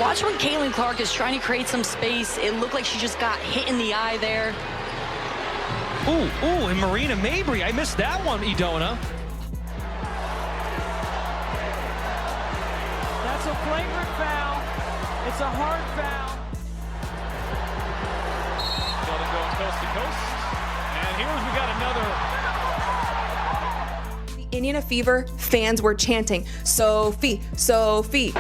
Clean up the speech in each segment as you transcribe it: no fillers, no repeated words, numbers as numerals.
Watch when Caitlin Clark is trying to create some space. It looked like she just got hit in the eye there. Ooh, and Marina Mabry, I missed that one, Idona. That's a flagrant foul. It's a hard foul. Sheldon going coast to coast. And here's, we got another. The Indiana Fever fans were chanting, Sophie, Sophie.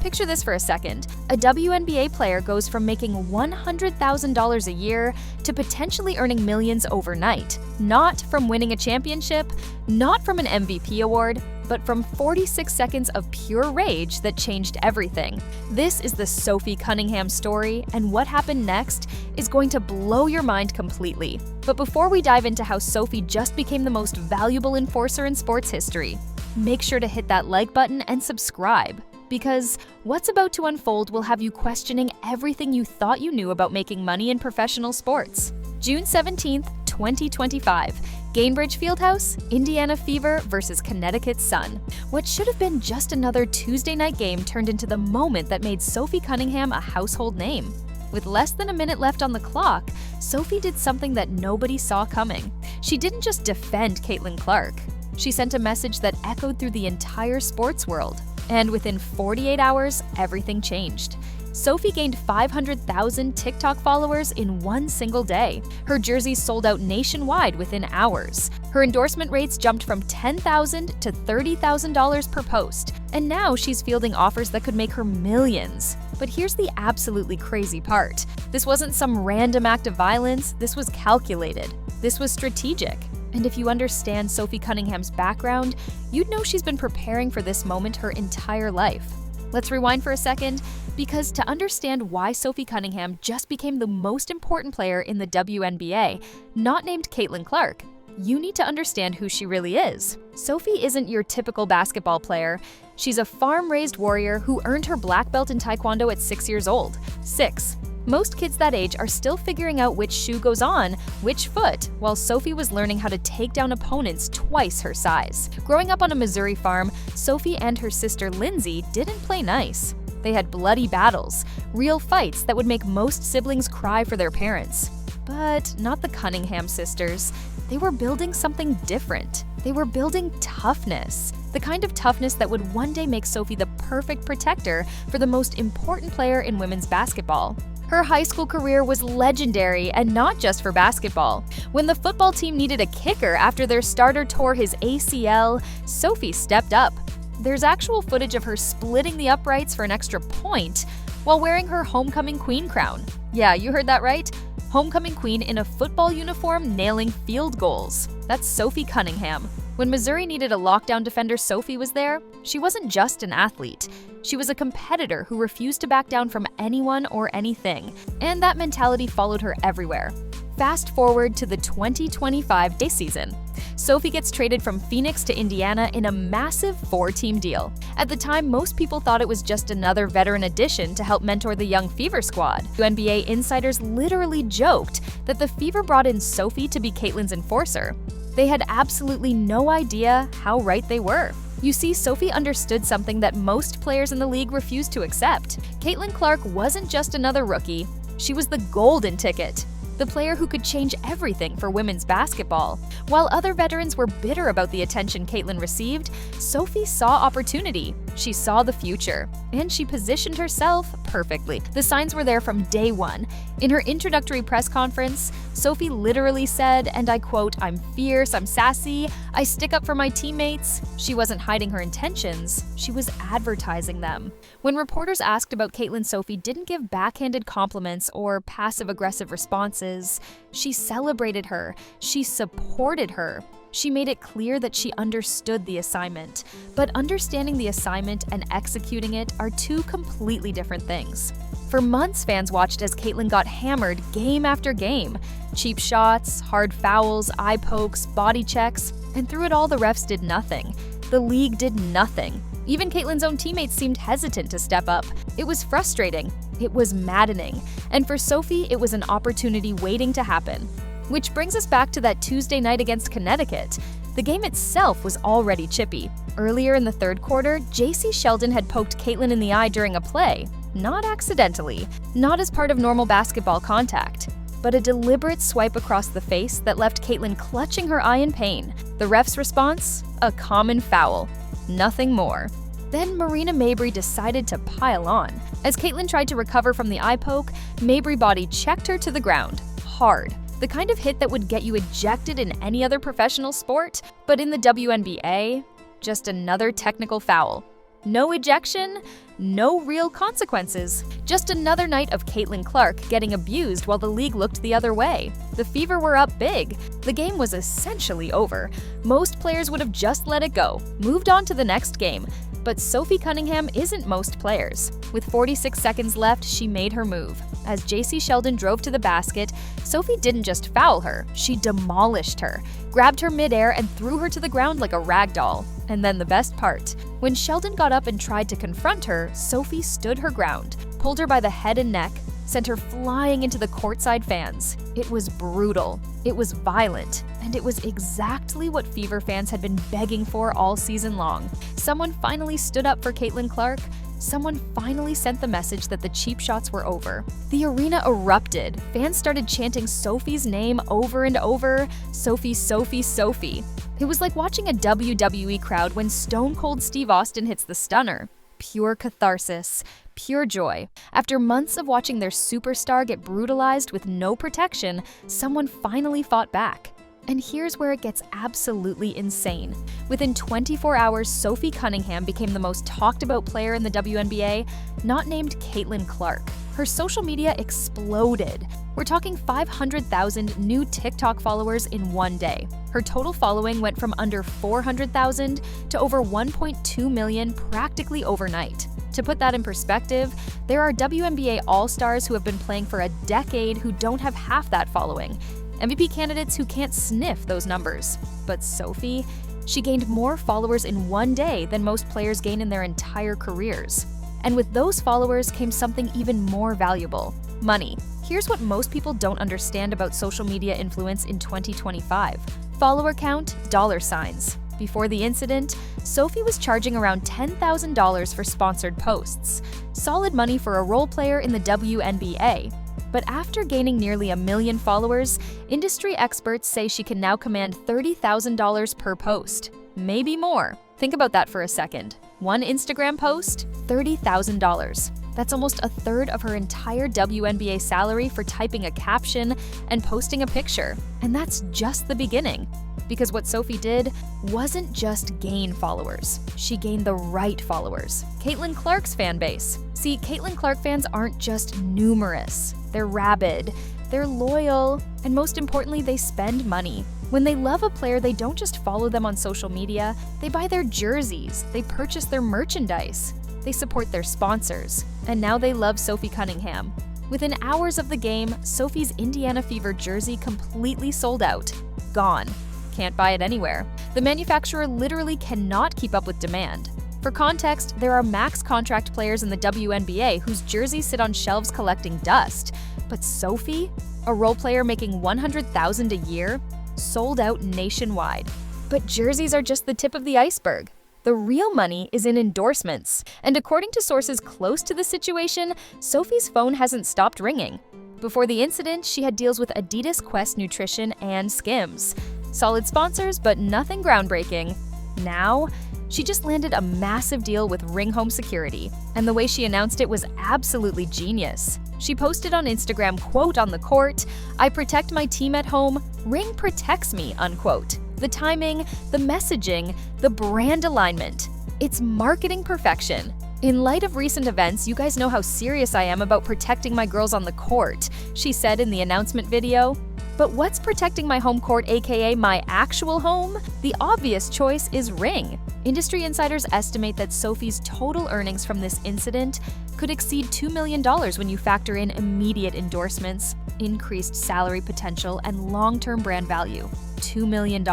Picture this for a second. A WNBA player goes from making $100,000 a year to potentially earning millions overnight. Not from winning a championship, not from an MVP award, but from 46 seconds of pure rage that changed everything. This is the Sophie Cunningham story, and what happened next is going to blow your mind completely. But before we dive into how Sophie just became the most valuable enforcer in sports history, make sure to hit that like button and subscribe, because what's about to unfold will have you questioning everything you thought you knew about making money in professional sports. June 17th, 2025. Gainbridge Fieldhouse, Indiana Fever versus Connecticut Sun. What should have been just another Tuesday night game turned into the moment that made Sophie Cunningham a household name. With less than a minute left on the clock, Sophie did something that nobody saw coming. She didn't just defend Caitlin Clark. She sent a message that echoed through the entire sports world. And within 48 hours, everything changed. Sophie gained 500,000 TikTok followers in one single day. Her jerseys sold out nationwide within hours. Her endorsement rates jumped from $10,000 to $30,000 per post. And now she's fielding offers that could make her millions. But here's the absolutely crazy part. This wasn't some random act of violence, this was calculated. This was strategic. And if you understand Sophie Cunningham's background, you'd know she's been preparing for this moment her entire life. Let's rewind for a second, because to understand why Sophie Cunningham just became the most important player in the WNBA, not named Caitlin Clark, you need to understand who she really is. Sophie isn't your typical basketball player. She's a farm-raised warrior who earned her black belt in Taekwondo at 6 years old. 6. Most kids that age are still figuring out which shoe goes on which foot, while Sophie was learning how to take down opponents twice her size. Growing up on a Missouri farm, Sophie and her sister Lindsay didn't play nice. They had bloody battles, real fights that would make most siblings cry for their parents. But not the Cunningham sisters. They were building something different. They were building toughness. The kind of toughness that would one day make Sophie the perfect protector for the most important player in women's basketball. Her high school career was legendary, and not just for basketball. When the football team needed a kicker after their starter tore his ACL, Sophie stepped up. There's actual footage of her splitting the uprights for an extra point while wearing her homecoming queen crown. Yeah, you heard that right. Homecoming queen in a football uniform nailing field goals. That's Sophie Cunningham. When Missouri needed a lockdown defender, Sophie was there. She wasn't just an athlete. She was a competitor who refused to back down from anyone or anything. And that mentality followed her everywhere. Fast forward to the 2025 day season. Sophie gets traded from Phoenix to Indiana in a massive 4-team deal. At the time, most people thought it was just another veteran addition to help mentor the young Fever squad. WNBA insiders literally joked that the Fever brought in Sophie to be Caitlin's enforcer. They had absolutely no idea how right they were. You see, Sophie understood something that most players in the league refused to accept. Caitlin Clark wasn't just another rookie. She was the golden ticket. The player who could change everything for women's basketball. While other veterans were bitter about the attention Caitlin received, Sophie saw opportunity. She saw the future, and she positioned herself perfectly. The signs were there from day one. In her introductory press conference, Sophie literally said, and I quote, "I'm fierce, I'm sassy, I stick up for my teammates." She wasn't hiding her intentions, she was advertising them. When reporters asked about Caitlin, Sophie didn't give backhanded compliments or passive-aggressive responses. She celebrated her, she supported her. She made it clear that she understood the assignment. But understanding the assignment and executing it are two completely different things. For months, fans watched as Caitlin got hammered game after game. Cheap shots, hard fouls, eye pokes, body checks, and through it all the refs did nothing. The league did nothing. Even Caitlin's own teammates seemed hesitant to step up. It was frustrating. It was maddening. And for Sophie, it was an opportunity waiting to happen. Which brings us back to that Tuesday night against Connecticut. The game itself was already chippy. Earlier in the third quarter, J.C. Sheldon had poked Caitlin in the eye during a play. Not accidentally, not as part of normal basketball contact, but a deliberate swipe across the face that left Caitlin clutching her eye in pain. The ref's response? A common foul. Nothing more. Then Marina Mabrey decided to pile on. As Caitlin tried to recover from the eye poke, Mabrey body checked her to the ground. Hard. The kind of hit that would get you ejected in any other professional sport, but in the WNBA, just another technical foul. No ejection, no real consequences. Just another night of Caitlin Clark getting abused while the league looked the other way. The Fever were up big. The game was essentially over. Most players would have just let it go, moved on to the next game. But Sophie Cunningham isn't most players. With 46 seconds left, she made her move. As J.C. Sheldon drove to the basket, Sophie didn't just foul her, she demolished her, grabbed her midair and threw her to the ground like a rag doll. And then the best part. When Sheldon got up and tried to confront her, Sophie stood her ground, pulled her by the head and neck, sent her flying into the courtside fans. It was brutal, it was violent, and it was exactly what Fever fans had been begging for all season long. Someone finally stood up for Caitlin Clark. Someone finally sent the message that the cheap shots were over. The arena erupted. Fans started chanting Sophie's name over and over. Sophie, Sophie, Sophie. It was like watching a WWE crowd when Stone Cold Steve Austin hits the stunner. Pure catharsis, pure joy. After months of watching their superstar get brutalized with no protection, someone finally fought back. And here's where it gets absolutely insane. Within 24 hours, Sophie Cunningham became the most talked about player in the WNBA, not named Caitlin Clark. Her social media exploded. We're talking 500,000 new TikTok followers in one day. Her total following went from under 400,000 to over 1.2 million practically overnight. To put that in perspective, there are WNBA All-Stars who have been playing for a decade who don't have half that following. MVP candidates who can't sniff those numbers. But Sophie, she gained more followers in one day than most players gain in their entire careers. And with those followers came something even more valuable: money. Here's what most people don't understand about social media influence in 2025. Follower count, dollar signs. Before the incident, Sophie was charging around $10,000 for sponsored posts. Solid money for a role player in the WNBA. But after gaining nearly 1 million followers, industry experts say she can now command $30,000 per post. Maybe more. Think about that for a second. One Instagram post, $30,000. That's almost a third of her entire WNBA salary for typing a caption and posting a picture. And that's just the beginning. Because what Sophie did wasn't just gain followers. She gained the right followers. Caitlin Clark's fan base. See, Caitlin Clark fans aren't just numerous. They're rabid, they're loyal, and most importantly, they spend money. When they love a player, they don't just follow them on social media, they buy their jerseys, they purchase their merchandise, they support their sponsors. And now they love Sophie Cunningham. Within hours of the game, Sophie's Indiana Fever jersey completely sold out. Gone. Can't buy it anywhere. The manufacturer literally cannot keep up with demand. For context, there are max contract players in the WNBA whose jerseys sit on shelves collecting dust. But Sophie, a role player making $100,000 a year, sold out nationwide. But jerseys are just the tip of the iceberg. The real money is in endorsements. And according to sources close to the situation, Sophie's phone hasn't stopped ringing. Before the incident, she had deals with Adidas Quest Nutrition and Skims. Solid sponsors, but nothing groundbreaking. Now, she just landed a massive deal with Ring Home Security, and the way she announced it was absolutely genius. She posted on Instagram, quote on the court, "I protect my team at home, Ring protects me," unquote. The timing, the messaging, the brand alignment. It's marketing perfection. "In light of recent events, you guys know how serious I am about protecting my girls on the court," she said in the announcement video. But what's protecting my home court, aka my actual home? The obvious choice is Ring. Industry insiders estimate that Sophie's total earnings from this incident could exceed $2 million when you factor in immediate endorsements, increased salary potential, and long-term brand value. $2 million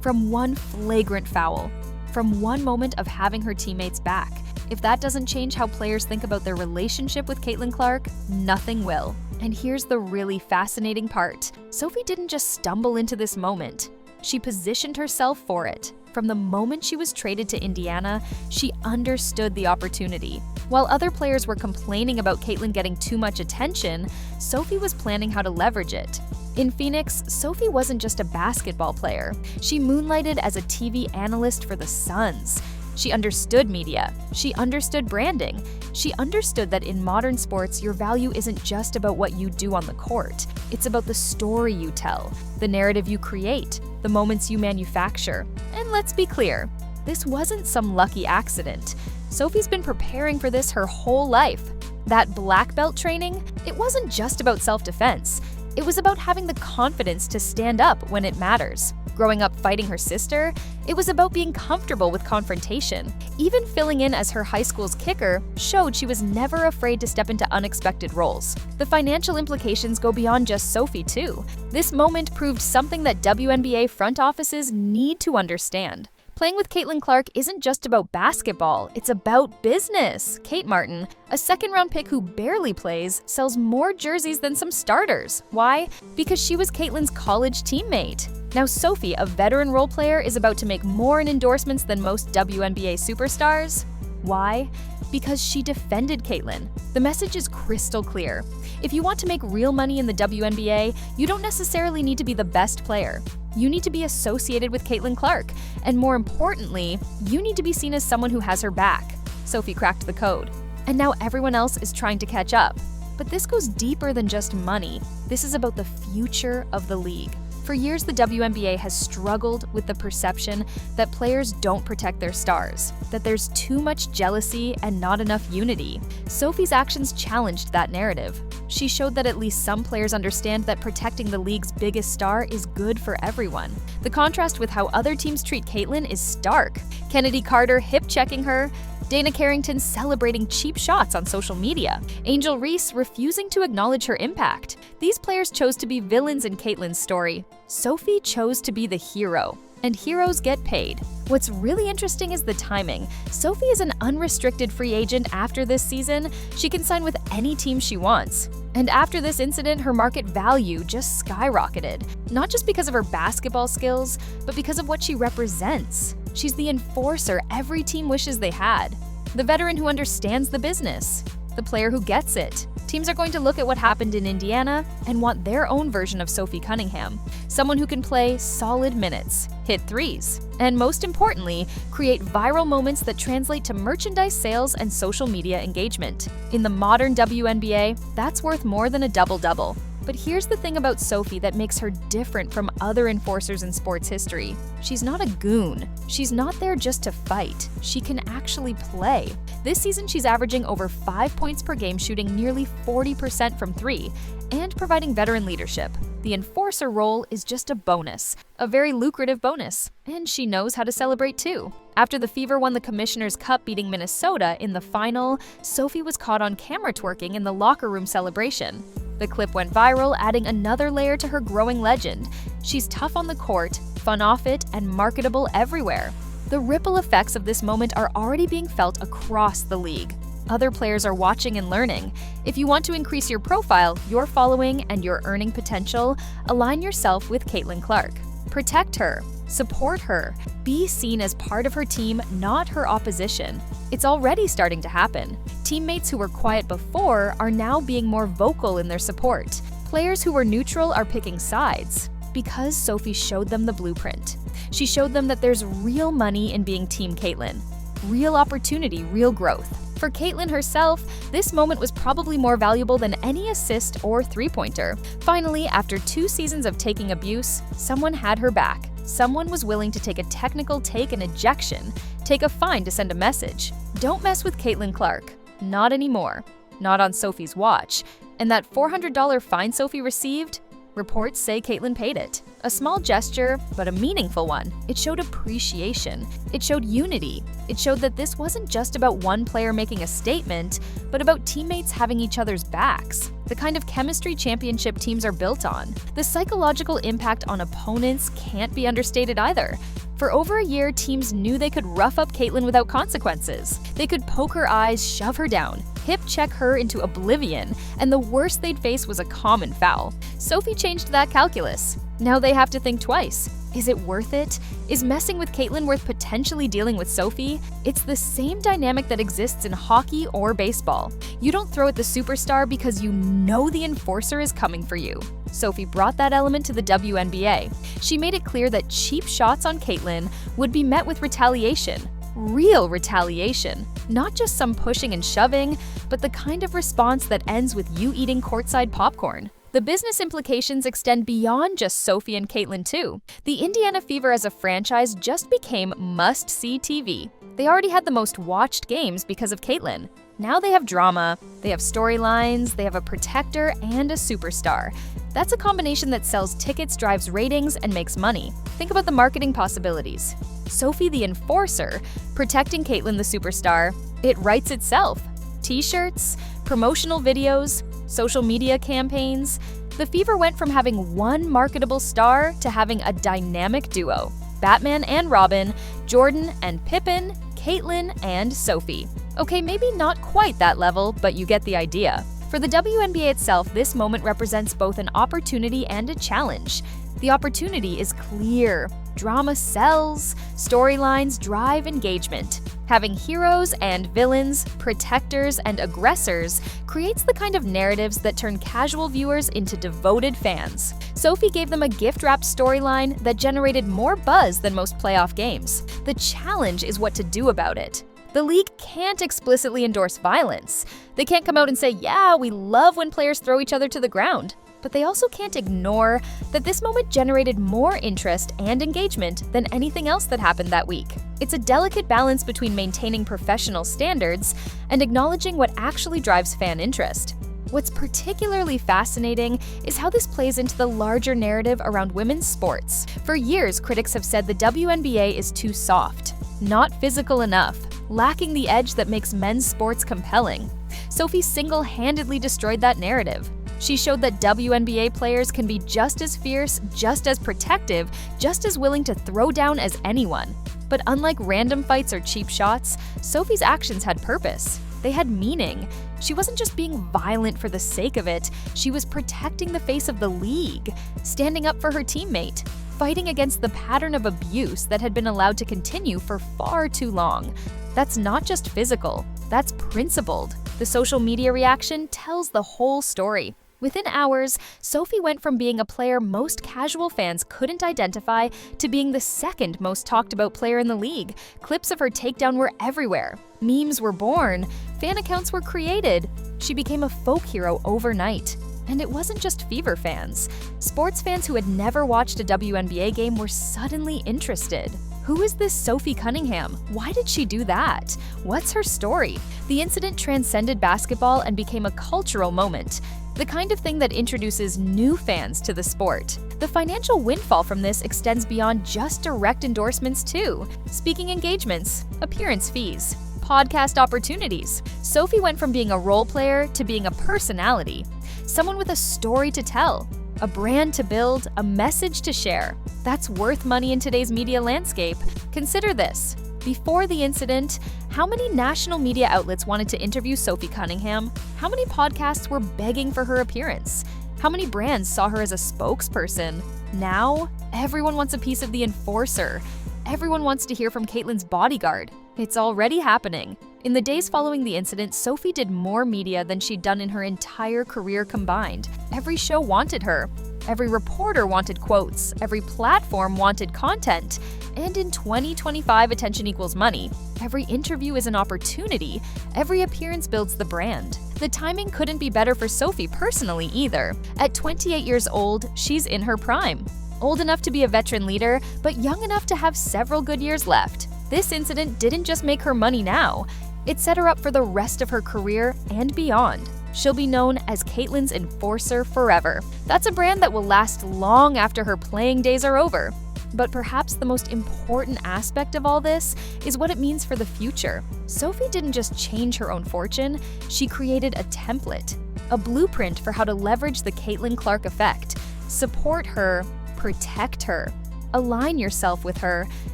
from one flagrant foul, from one moment of having her teammates back. If that doesn't change how players think about their relationship with Caitlin Clark, nothing will. And here's the really fascinating part. Sophie didn't just stumble into this moment. She positioned herself for it. From the moment she was traded to Indiana, she understood the opportunity. While other players were complaining about Caitlin getting too much attention, Sophie was planning how to leverage it. In Phoenix, Sophie wasn't just a basketball player. She moonlighted as a TV analyst for the Suns. She understood media. She understood branding. She understood that in modern sports, your value isn't just about what you do on the court. It's about the story you tell, the narrative you create, the moments you manufacture. And let's be clear, this wasn't some lucky accident. Sophie's been preparing for this her whole life. That black belt training, it wasn't just about self-defense. It was about having the confidence to stand up when it matters. Growing up fighting her sister, it was about being comfortable with confrontation. Even filling in as her high school's kicker showed she was never afraid to step into unexpected roles. The financial implications go beyond just Sophie, too. This moment proved something that WNBA front offices need to understand. Playing with Caitlin Clark isn't just about basketball, it's about business. Kate Martin, a second-round pick who barely plays, sells more jerseys than some starters. Why? Because she was Caitlin's college teammate. Now Sophie, a veteran role player, is about to make more in endorsements than most WNBA superstars. Why? Because she defended Caitlin. The message is crystal clear. If you want to make real money in the WNBA, you don't necessarily need to be the best player. You need to be associated with Caitlin Clark, and more importantly, you need to be seen as someone who has her back. Sophie cracked the code, and now everyone else is trying to catch up. But this goes deeper than just money. This is about the future of the league. For years, the WNBA has struggled with the perception that players don't protect their stars, that there's too much jealousy and not enough unity. Sophie's actions challenged that narrative. She showed that at least some players understand that protecting the league's biggest star is good for everyone. The contrast with how other teams treat Caitlin is stark. Kennedy Carter hip-checking her, Dana Carrington celebrating cheap shots on social media, Angel Reese refusing to acknowledge her impact. These players chose to be villains in Caitlin's story. Sophie chose to be the hero, and heroes get paid. What's really interesting is the timing. Sophie is an unrestricted free agent after this season. She can sign with any team she wants. And after this incident, her market value just skyrocketed. Not just because of her basketball skills, but because of what she represents. She's the enforcer every team wishes they had. The veteran who understands the business. The player who gets it. Teams are going to look at what happened in Indiana and want their own version of Sophie Cunningham. Someone who can play solid minutes, hit threes, and most importantly, create viral moments that translate to merchandise sales and social media engagement. In the modern WNBA, that's worth more than a double-double. But here's the thing about Sophie that makes her different from other enforcers in sports history. She's not a goon. She's not there just to fight. She can actually play. This season, she's averaging over 5 points per game, shooting nearly 40% from three, and providing veteran leadership. The enforcer role is just a bonus, a very lucrative bonus, and she knows how to celebrate too. After the Fever won the Commissioner's Cup beating Minnesota in the final, Sophie was caught on camera twerking in the locker room celebration. The clip went viral, adding another layer to her growing legend. She's tough on the court, fun off it, and marketable everywhere. The ripple effects of this moment are already being felt across the league. Other players are watching and learning. If you want to increase your profile, your following, and your earning potential, align yourself with Caitlin Clark. Protect her. Support her. Be seen as part of her team, not her opposition. It's already starting to happen. Teammates who were quiet before are now being more vocal in their support. Players who were neutral are picking sides. Because Sophie showed them the blueprint. She showed them that there's real money in being Team Caitlin. Real opportunity, real growth. For Caitlin herself, this moment was probably more valuable than any assist or three-pointer. Finally, after 2 seasons of taking abuse, someone had her back. Someone was willing to take a technical take and ejection, take a fine to send a message. Don't mess with Caitlin Clark. Not anymore. Not on Sophie's watch. And that $400 fine Sophie received? Reports say Caitlin paid it. A small gesture, but a meaningful one. It showed appreciation. It showed unity. It showed that this wasn't just about one player making a statement, but about teammates having each other's backs. The kind of chemistry championship teams are built on. The psychological impact on opponents can't be understated either. For over a year, teams knew they could rough up Caitlin without consequences. They could poke her eyes, shove her down, hip-check her into oblivion, and the worst they'd face was a common foul. Sophie changed that calculus. Now they have to think twice. Is it worth it? Is messing with Caitlyn worth potentially dealing with Sophie? It's the same dynamic that exists in hockey or baseball. You don't throw at the superstar because you know the enforcer is coming for you. Sophie brought that element to the WNBA. She made it clear that cheap shots on Caitlyn would be met with retaliation. Real retaliation. Not just some pushing and shoving, but the kind of response that ends with you eating courtside popcorn. The business implications extend beyond just Sophie and Caitlyn too. The Indiana Fever as a franchise just became must-see TV. They already had the most watched games because of Caitlyn. Now they have drama, they have storylines, they have a protector and a superstar. That's a combination that sells tickets, drives ratings, and makes money. Think about the marketing possibilities. Sophie the enforcer, protecting Caitlyn the superstar. It writes itself. T-shirts, promotional videos, social media campaigns. The Fever went from having one marketable star to having a dynamic duo. Batman and Robin, Jordan and Pippen, Caitlyn and Sophie. Okay, maybe not quite that level, but you get the idea. For the WNBA itself, this moment represents both an opportunity and a challenge. The opportunity is clear. Drama sells, storylines drive engagement. Having heroes and villains, protectors and aggressors creates the kind of narratives that turn casual viewers into devoted fans. Sophie gave them a gift-wrapped storyline that generated more buzz than most playoff games. The challenge is what to do about it. The league can't explicitly endorse violence. They can't come out and say, yeah, we love when players throw each other to the ground. But they also can't ignore that this moment generated more interest and engagement than anything else that happened that week. It's a delicate balance between maintaining professional standards and acknowledging what actually drives fan interest. What's particularly fascinating is how this plays into the larger narrative around women's sports. For years, critics have said the WNBA is too soft, not physical enough, lacking the edge that makes men's sports compelling. Sophie single-handedly destroyed that narrative. She showed that WNBA players can be just as fierce, just as protective, just as willing to throw down as anyone. But unlike random fights or cheap shots, Sophie's actions had purpose. They had meaning. She wasn't just being violent for the sake of it, she was protecting the face of the league, standing up for her teammate, fighting against the pattern of abuse that had been allowed to continue for far too long. That's not just physical, that's principled. The social media reaction tells the whole story. Within hours, Sophie went from being a player most casual fans couldn't identify to being the second most talked about player in the league. Clips of her takedown were everywhere. Memes were born. Fan accounts were created. She became a folk hero overnight. And it wasn't just Fever fans. Sports fans who had never watched a WNBA game were suddenly interested. Who is this Sophie Cunningham? Why did she do that? What's her story? The incident transcended basketball and became a cultural moment. The kind of thing that introduces new fans to the sport. The financial windfall from this extends beyond just direct endorsements too. Speaking engagements, appearance fees, podcast opportunities. Sophie went from being a role player to being a personality. Someone with a story to tell, a brand to build, a message to share. That's worth money in today's media landscape. Consider this. Before the incident, how many national media outlets wanted to interview Sophie Cunningham? How many podcasts were begging for her appearance? How many brands saw her as a spokesperson? Now, everyone wants a piece of the enforcer. Everyone wants to hear from Caitlyn's bodyguard. It's already happening. In the days following the incident, Sophie did more media than she'd done in her entire career combined. Every show wanted her. Every reporter wanted quotes. Every platform wanted content. And in 2025, attention equals money. Every interview is an opportunity. Every appearance builds the brand. The timing couldn't be better for Sophie personally either. At 28 years old, she's in her prime. Old enough to be a veteran leader, but young enough to have several good years left. This incident didn't just make her money now. It set her up for the rest of her career and beyond. She'll be known as Caitlyn's enforcer forever. That's a brand that will last long after her playing days are over. But perhaps the most important aspect of all this is what it means for the future. Sophie didn't just change her own fortune, she created a template, a blueprint for how to leverage the Caitlyn Clark effect. Support her, protect her, align yourself with her,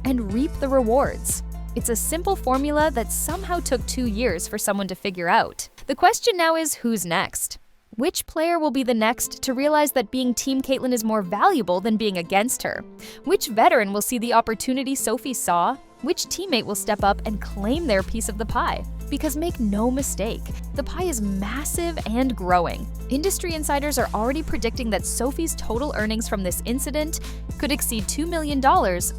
and reap the rewards. It's a simple formula that somehow took 2 years for someone to figure out. The question now is, who's next? Which player will be the next to realize that being Team Caitlyn is more valuable than being against her? Which veteran will see the opportunity Sophie saw? Which teammate will step up and claim their piece of the pie? Because make no mistake, the pie is massive and growing. Industry insiders are already predicting that Sophie's total earnings from this incident could exceed $2 million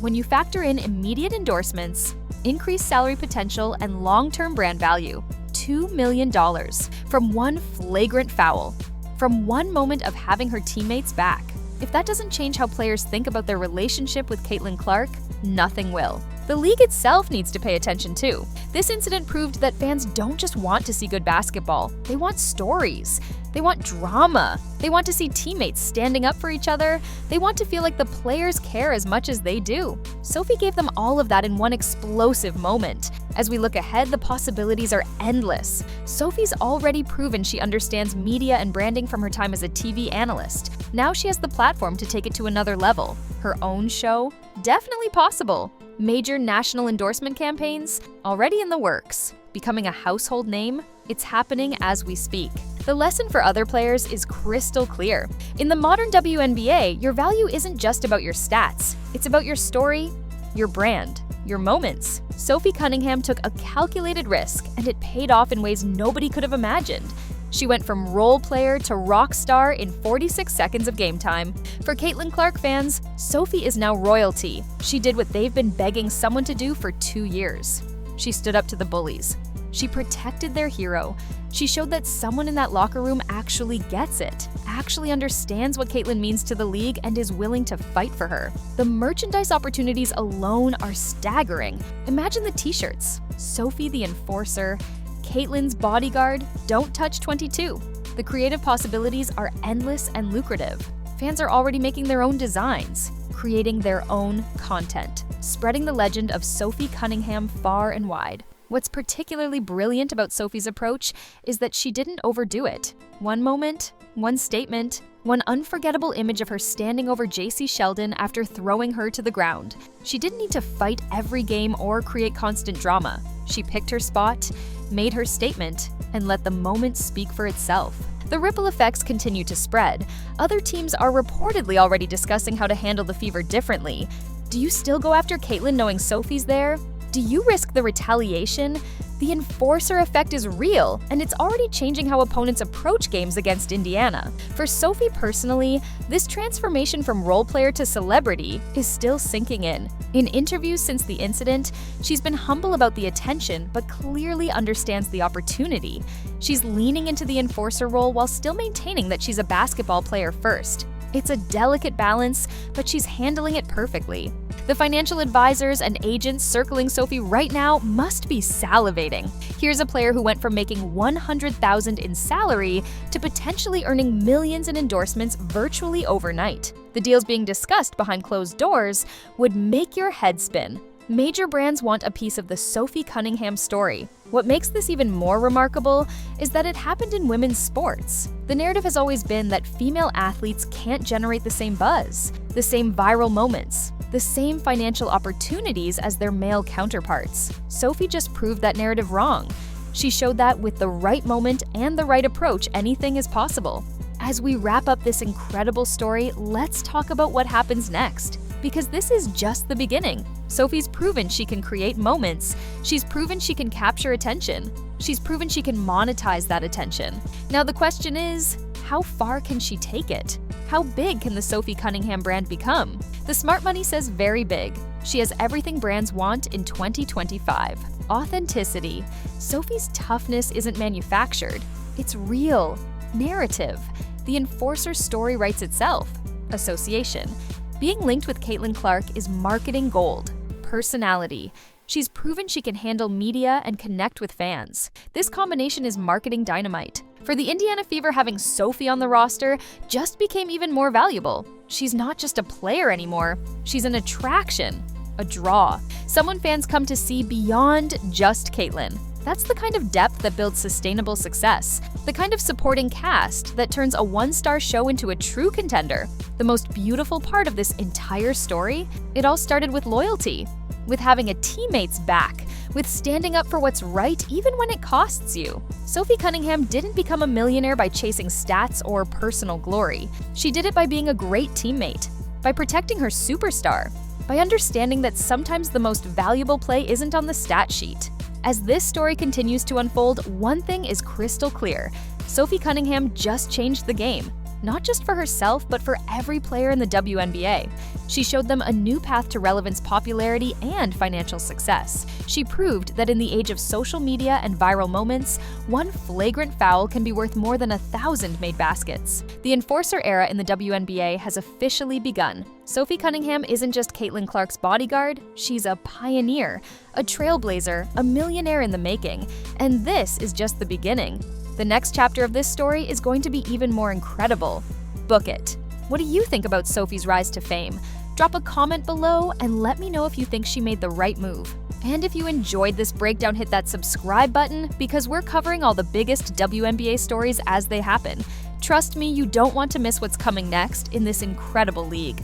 when you factor in immediate endorsements, increased salary potential, and long-term brand value. $2 million from one flagrant foul, from one moment of having her teammates back. If that doesn't change how players think about their relationship with Caitlyn Clark, nothing will. The league itself needs to pay attention too. This incident proved that fans don't just want to see good basketball, they want stories. They want drama. They want to see teammates standing up for each other. They want to feel like the players care as much as they do. Sophie gave them all of that in one explosive moment. As we look ahead, the possibilities are endless. Sophie's already proven she understands media and branding from her time as a TV analyst. Now she has the platform to take it to another level. Her own show? Definitely possible. Major national endorsement campaigns? Already in the works. Becoming a household name? It's happening as we speak. The lesson for other players is crystal clear. In the modern WNBA, your value isn't just about your stats. It's about your story, your brand, your moments. Sophie Cunningham took a calculated risk, and it paid off in ways nobody could have imagined. She went from role player to rock star in 46 seconds of game time. For Caitlyn Clark fans, Sophie is now royalty. She did what they've been begging someone to do for 2 years. She stood up to the bullies. She protected their hero. She showed that someone in that locker room actually gets it, actually understands what Caitlyn means to the league, and is willing to fight for her. The merchandise opportunities alone are staggering. Imagine the t-shirts. Sophie the Enforcer, Caitlyn's Bodyguard, Don't Touch 22. The creative possibilities are endless and lucrative. Fans are already making their own designs, creating their own content, spreading the legend of Sophie Cunningham far and wide. What's particularly brilliant about Sophie's approach is that she didn't overdo it. One moment, one statement, one unforgettable image of her standing over JC Sheldon after throwing her to the ground. She didn't need to fight every game or create constant drama. She picked her spot, made her statement, and let the moment speak for itself. The ripple effects continue to spread. Other teams are reportedly already discussing how to handle the fever differently. Do you still go after Caitlyn knowing Sophie's there? Do you risk the retaliation? The enforcer effect is real, and it's already changing how opponents approach games against Indiana. For Sophie personally, this transformation from role player to celebrity is still sinking in. In interviews since the incident, she's been humble about the attention, but clearly understands the opportunity. She's leaning into the enforcer role while still maintaining that she's a basketball player first. It's a delicate balance, but she's handling it perfectly. The financial advisors and agents circling Sophie right now must be salivating. Here's a player who went from making $100,000 in salary to potentially earning millions in endorsements virtually overnight. The deals being discussed behind closed doors would make your head spin. Major brands want a piece of the Sophie Cunningham story. What makes this even more remarkable is that it happened in women's sports. The narrative has always been that female athletes can't generate the same buzz, the same viral moments, the same financial opportunities as their male counterparts. Sophie just proved that narrative wrong. She showed that with the right moment and the right approach, anything is possible. As we wrap up this incredible story, let's talk about what happens next. Because this is just the beginning. Sophie's proven she can create moments. She's proven she can capture attention. She's proven she can monetize that attention. Now the question is, how far can she take it? How big can the Sophie Cunningham brand become? The smart money says very big. She has everything brands want in 2025. Authenticity. Sophie's toughness isn't manufactured. It's real. Narrative. The enforcer story writes itself. Association. Being linked with Caitlyn Clark is marketing gold. Personality. She's proven she can handle media and connect with fans. This combination is marketing dynamite. For the Indiana Fever, having Sophie on the roster just became even more valuable. She's not just a player anymore. She's an attraction, a draw, someone fans come to see beyond just Caitlyn. That's the kind of depth that builds sustainable success, the kind of supporting cast that turns a one-star show into a true contender. The most beautiful part of this entire story? It all started with loyalty. with having a teammate's back, with standing up for what's right even when it costs you. Sophie Cunningham didn't become a millionaire by chasing stats or personal glory. She did it by being a great teammate, by protecting her superstar, by understanding that sometimes the most valuable play isn't on the stat sheet. As this story continues to unfold, one thing is crystal clear. Sophie Cunningham just changed the game. Not just for herself, but for every player in the WNBA. She showed them a new path to relevance, popularity, and financial success. She proved that in the age of social media and viral moments, one flagrant foul can be worth more than 1,000 made baskets. The enforcer era in the WNBA has officially begun. Sophie Cunningham isn't just Caitlin Clark's bodyguard, she's a pioneer, a trailblazer, a millionaire in the making. And this is just the beginning. The next chapter of this story is going to be even more incredible. Book it. What do you think about Sophie's rise to fame? Drop a comment below and let me know if you think she made the right move. And if you enjoyed this breakdown, hit that subscribe button because we're covering all the biggest WNBA stories as they happen. Trust me, you don't want to miss what's coming next in this incredible league.